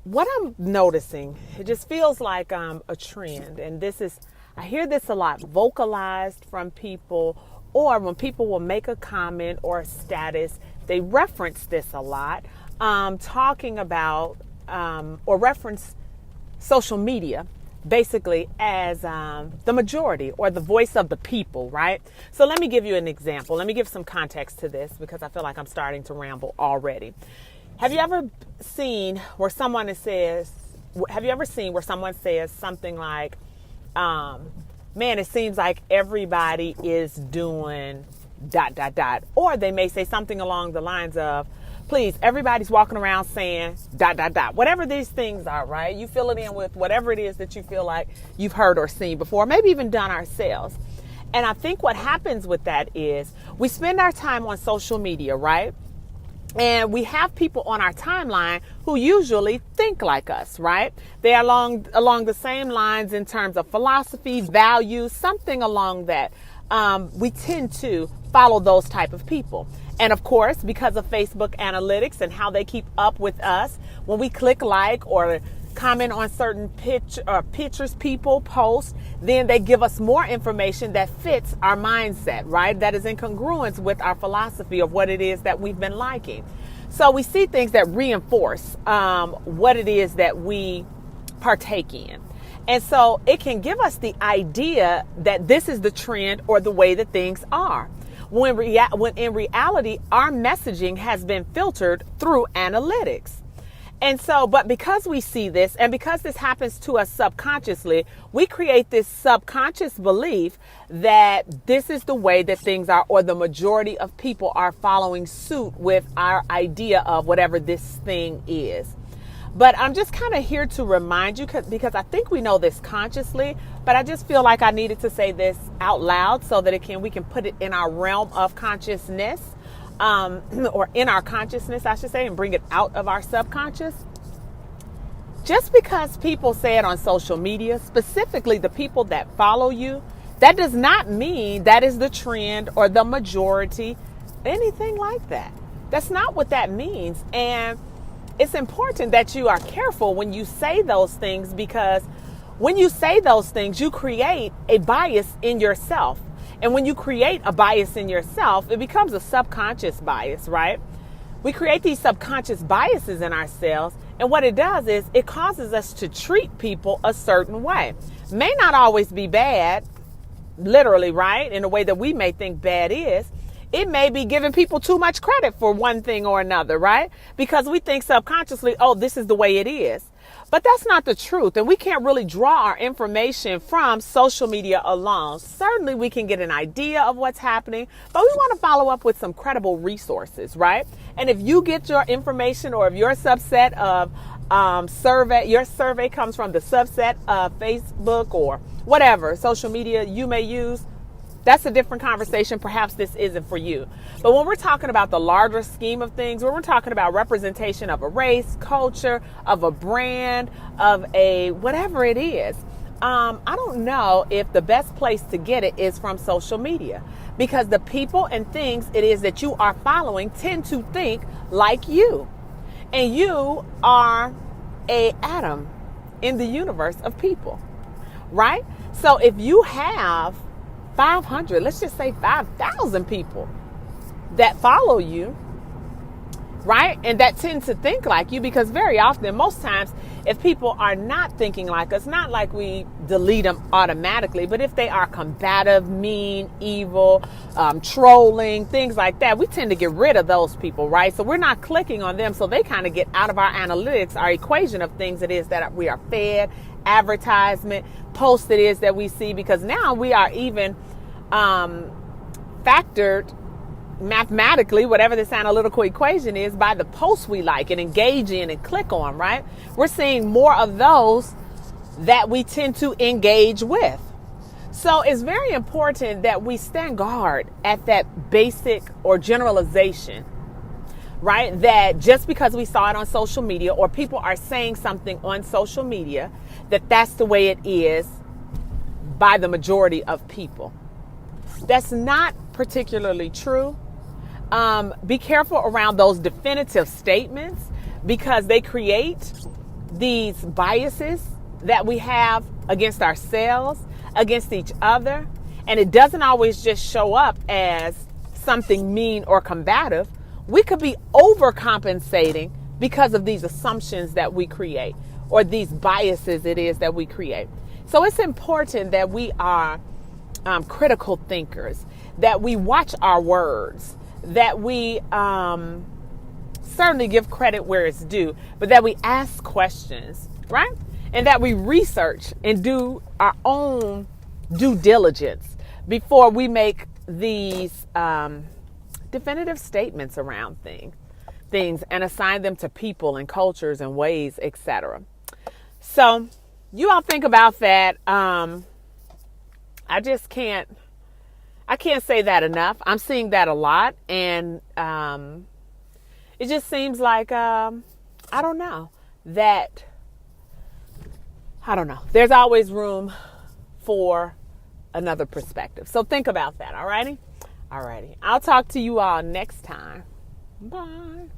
what I'm noticing, it just feels like a trend. And I hear this a lot vocalized from people, or when people will make a comment or a status, they reference this a lot, talking about or reference social media basically as the majority or the voice of the people, right? So let me give you an example. Let me give some context to this because I feel like I'm starting to ramble already. Have you ever seen where someone says something like, man, it seems like everybody is doing ... Or they may say something along the lines of, please, everybody's walking around saying ... Whatever these things are, right? You fill it in with whatever it is that you feel like you've heard or seen before, maybe even done ourselves. And I think what happens with that is we spend our time on social media, right? And we have people on our timeline who usually think like us, right? They are along the same lines in terms of philosophy, values, something along that. We tend to follow those type of people. And of course, because of Facebook analytics and how they keep up with us, when we click like or comment on certain pictures people post, then they give us more information that fits our mindset, right? That is in congruence with our philosophy of what it is that we've been liking. So we see things that reinforce what it is that we partake in. And so it can give us the idea that this is the trend or the way that things are. When in reality, our messaging has been filtered through analytics. And so, but because we see this and because this happens to us subconsciously, we create this subconscious belief that this is the way that things are, or the majority of people are following suit with our idea of whatever this thing is. But I'm just kind of here to remind you because I think we know this consciously, but I just feel like I needed to say this out loud so that we can put it in our realm of consciousness. Or in our consciousness, I should say, and bring it out of our subconscious. Just because people say it on social media, specifically the people that follow you, that does not mean that is the trend or the majority, anything like that. That's not what that means. And it's important that you are careful when you say those things, because when you say those things, you create a bias in yourself. And when you create a bias in yourself, it becomes a subconscious bias, right? We create these subconscious biases in ourselves. And what it does is it causes us to treat people a certain way. May not always be bad, literally, right? In a way that we may think bad is. It may be giving people too much credit for one thing or another, right? Because we think subconsciously, oh, this is the way it is. But that's not the truth. And we can't really draw our information from social media alone. Certainly we can get an idea of what's happening, but we want to follow up with some credible resources, right? And if you get your information, or if your subset of your survey comes from the subset of Facebook or whatever social media you may use, that's a different conversation. Perhaps this isn't for you. But when we're talking about the larger scheme of things, when we're talking about representation of a race, culture, of a brand, of a whatever it is, I don't know if the best place to get it is from social media, because the people and things it is that you are following tend to think like you. And you are an atom in the universe of people, right? So if you have 500, let's just say 5,000 people that follow you, right? And that tend to think like you, because very often, most times, if people are not thinking like us, not like we delete them automatically, but if they are combative, mean, evil, trolling, things like that, we tend to get rid of those people, right? So we're not clicking on them. So they kind of get out of our analytics, our equation of things it is that we are fed, advertisement, posts it is that we see, because now we are even factored mathematically, whatever this analytical equation is, by the posts we like and engage in and click on, right? We're seeing more of those that we tend to engage with. So it's very important that we stand guard at that basic or generalization, right? That just because we saw it on social media, or people are saying something on social media, that's the way it is by the majority of people. That's not particularly true. Be careful around those definitive statements, because they create these biases that we have against ourselves, against each other. And it doesn't always just show up as something mean or combative. We could be overcompensating because of these assumptions that we create, or these biases it is that we create. So it's important that we are critical thinkers, that we watch our words, that we certainly give credit where it's due, but that we ask questions, right? And that we research and do our own due diligence before we make these definitive statements around things and assign them to people and cultures and ways, etc. So you all think about that. I can't say that enough. I'm seeing that a lot, and it just seems like I don't know. There's always room for another perspective. So think about that. Alrighty. I'll talk to you all next time. Bye.